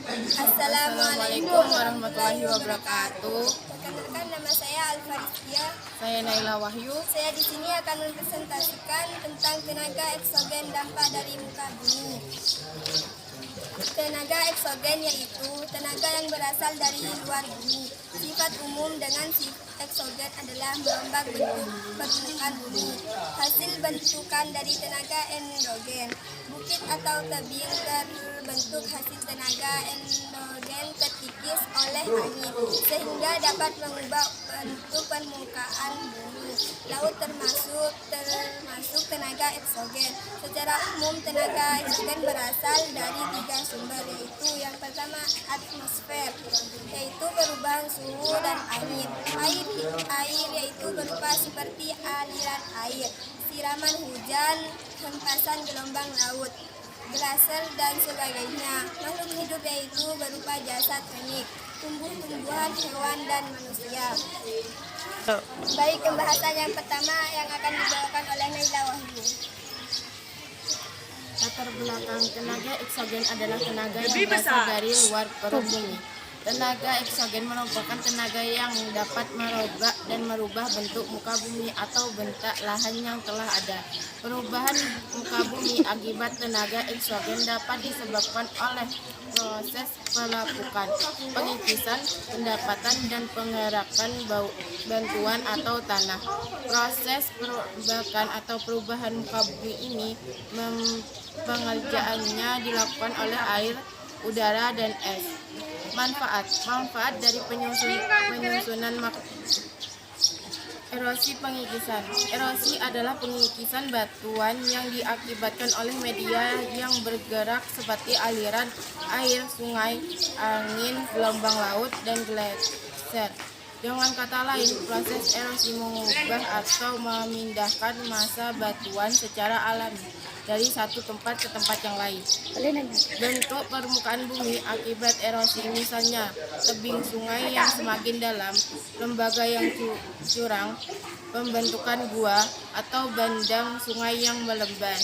Assalamualaikum warahmatullahi wabarakatuh. Perkenalkan, nama saya Alfarizia. Saya Naila Wahyu. Saya di sini akan mempresentasikan tentang tenaga eksogen dampak dari muka bumi. Tenaga eksogen yaitu tenaga yang berasal dari luar bumi. Sifat umum dengan eksogen adalah merombak bentuk permukaan bumi. Hasil bentukan dari tenaga endogen. Bukit atau tebing terbentuk hasil tenaga endogen terkikis oleh angin sehingga dapat mengubah bentuk permukaan bumi. Laut termasuk tenaga eksogen. Secara umum tenaga eksogen berasal dari 3 sumber, yaitu yang pertama atmosfer, yaitu perubahan suhu dan angin. Air yaitu berupa seperti aliran air, siraman hujan, hempasan gelombang laut, glaser dan sebagainya. Makhluk hidup yaitu berupa jasad teknik, tumbuh-tumbuhan, hewan dan manusia. Baik, pembahasan yang pertama yang akan dibawakan oleh Naila Wahyu. Latar belakang tenaga eksogen adalah tenaga yang berasal dari luar perut bumi. Tenaga eksogen merupakan tenaga yang dapat merombak dan merubah bentuk muka bumi atau bentuk lahan yang telah ada. Perubahan muka bumi akibat tenaga eksogen dapat disebabkan oleh proses pelapukan, pengikisan, pendapatan, dan pengerakan bantuan atau tanah. Proses perombakan atau perubahan muka bumi ini pengerjaannya dilakukan oleh air, udara, dan es. Manfaat dari penyusunan erosi pengikisan. Erosi adalah pengikisan batuan yang diakibatkan oleh media yang bergerak seperti aliran air, sungai, angin, gelombang laut, dan glaser. Dengan kata lain, proses erosi mengubah atau memindahkan massa batuan secara alami dari satu tempat ke tempat yang lain. Bentuk permukaan bumi akibat erosi misalnya tebing sungai yang semakin dalam, lembaga yang curang, pembentukan gua, atau bandang sungai yang melebar.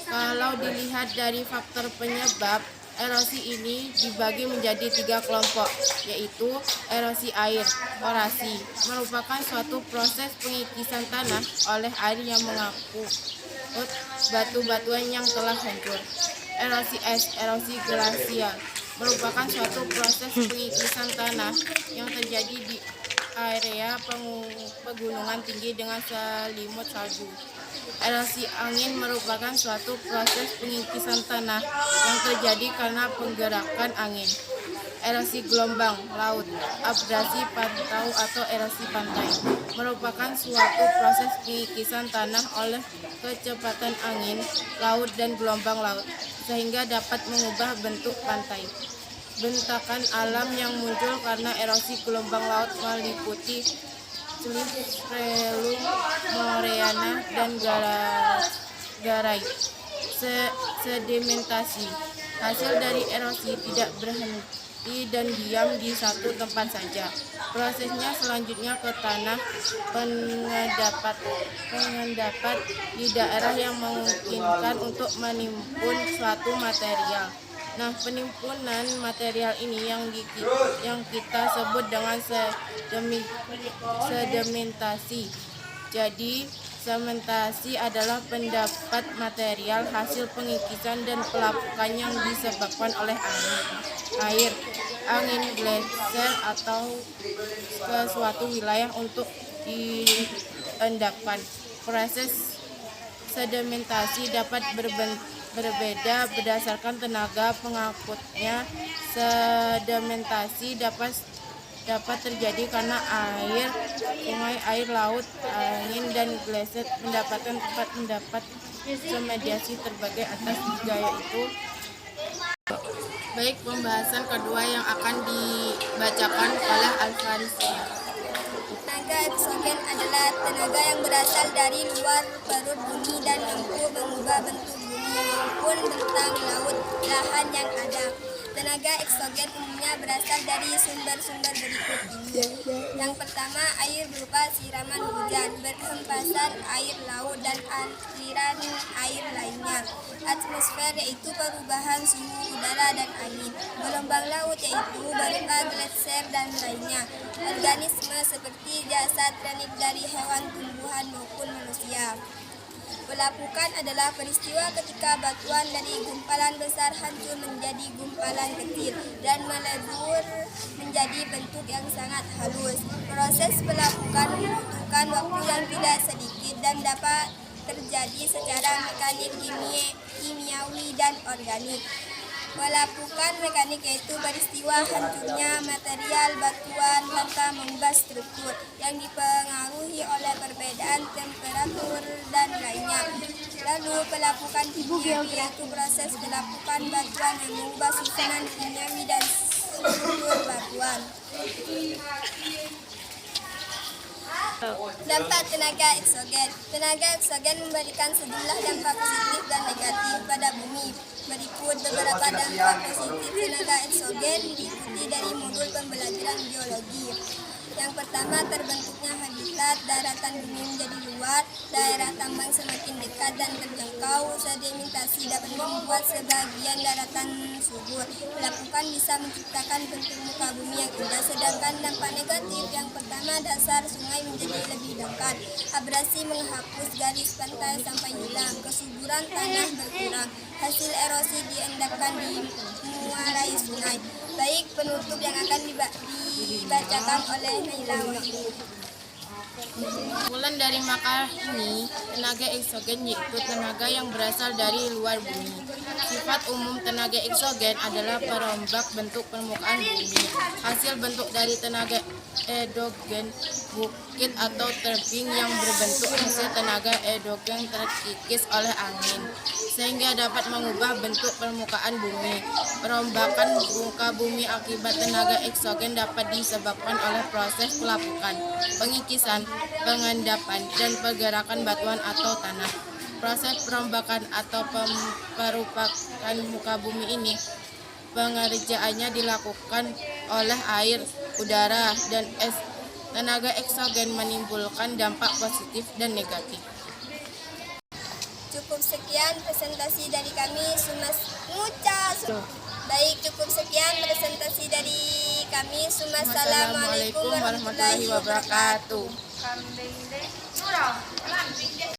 Kalau dilihat dari faktor penyebab, erosi ini dibagi menjadi 3 kelompok, yaitu erosi air. Erosisi merupakan suatu proses pengikisan tanah oleh air yang mengangkut batu-batuan yang telah hancur. Erosi es, erosi glasial, merupakan suatu proses pengikisan tanah yang terjadi di area pegunungan tinggi dengan selimut salju. Erosi angin merupakan suatu proses pengikisan tanah yang terjadi karena penggerakan angin. Erosi gelombang laut, abrasi pantau atau erosi pantai, merupakan suatu proses pengikisan tanah oleh kecepatan angin, laut, dan gelombang laut, sehingga dapat mengubah bentuk pantai. Bentakan alam yang muncul karena erosi gelombang laut meliputi relung, moreana, dan garai. Sedimentasi. Hasil dari erosi tidak berhenti dan diam di satu tempat saja. Prosesnya selanjutnya ke tanah pengendapan di daerah yang memungkinkan untuk menimbun suatu material. Nah, penimbunan material ini yang kita sebut dengan sedimentasi. Jadi, sedimentasi adalah pendapat material hasil pengikisan dan pelapukan yang disebabkan oleh air, angin, glaser, atau ke suatu wilayah untuk diendapkan. Proses sedimentasi dapat berbeda berdasarkan tenaga pengangkutnya. Sedimentasi dapat terjadi karena air, sungai, air laut, angin, dan glaser mendapatkan tempat mendapat sedimentasi terbagi atas 3, yaitu. Baik, pembahasan kedua yang akan dibacakan oleh Alfarizia. Tenaga eksogen adalah tenaga yang berasal dari luar perut bumi dan mampu mengubah bentuk bumi maupun bentang laut lahan yang ada. Tenaga eksogen umumnya berasal dari sumber-sumber berikut ini. Yang pertama, air berupa siraman hujan, berhempasan air laut, dan aliran air lainnya. Atmosfer yaitu perubahan suhu udara dan angin. Gelombang laut yaitu berupa gletser dan lainnya. Organisme seperti jasad tektonik dari hewan, tumbuhan maupun manusia. Pelapukan adalah peristiwa ketika batuan dari gumpalan besar hancur menjadi gumpalan kecil dan melebur menjadi bentuk yang sangat halus. Proses pelapukan membutuhkan waktu yang tidak sedikit dan dapat terjadi secara mekanik, kimiawi, dan organik. Pelapukan mekanik yaitu peristiwa hancurnya material batuan tanpa mengubah struktur yang dipengaruhi oleh perbedaan temperatur dan lainnya. Lalu pelapukan kimiawi yaitu proses pelapukan batuan yang mengubah susunan kimiawi dan struktur batuan. Dampak tenaga eksogen. Tenaga eksogen memberikan sejumlah dampak positif dan negatif pada bumi. Berikut beberapa dampak positif tenaga eksogen diikuti dari modul pembelajaran geologi. Yang pertama, terbentuknya habitat, daratan bumi menjadi luas, daerah tambang semakin dekat dan terjangkau, sedimentasi dapat membuat sebagian daratan subur. Pelapukan bisa menciptakan bentuk muka bumi yang indah, sedangkan dampak negatif yang pertama, dasar sungai menjadi lebih dangkal, abrasi menghapus garis pantai sampai hilang, kesuburan tanah berkurang, hasil erosi diendapkan di muarai sungai. Baik, penutup yang akan dibacakan oleh Naila Wahyu. Kesimpulan dari makalah ini, tenaga eksogen yaitu tenaga yang berasal dari luar bumi. Sifat umum tenaga eksogen adalah perombak bentuk permukaan bumi. Hasil bentuk dari tenaga endogen, bukit atau tebing yang berbentuk hasil tenaga endogen terkikis oleh angin, sehingga dapat mengubah bentuk permukaan bumi. Perombakan muka bumi akibat tenaga eksogen dapat disebabkan oleh proses pelapukan, pengikisan, pengendapan, dan pergerakan batuan atau tanah. Proses perombakan atau perubahan muka bumi ini pengerjaannya dilakukan oleh air, udara, dan es. Tenaga eksogen menimbulkan dampak positif dan negatif. Cukup sekian presentasi dari kami Baik, cukup sekian presentasi dari kami. Assalamualaikum warahmatullahi wabarakatuh.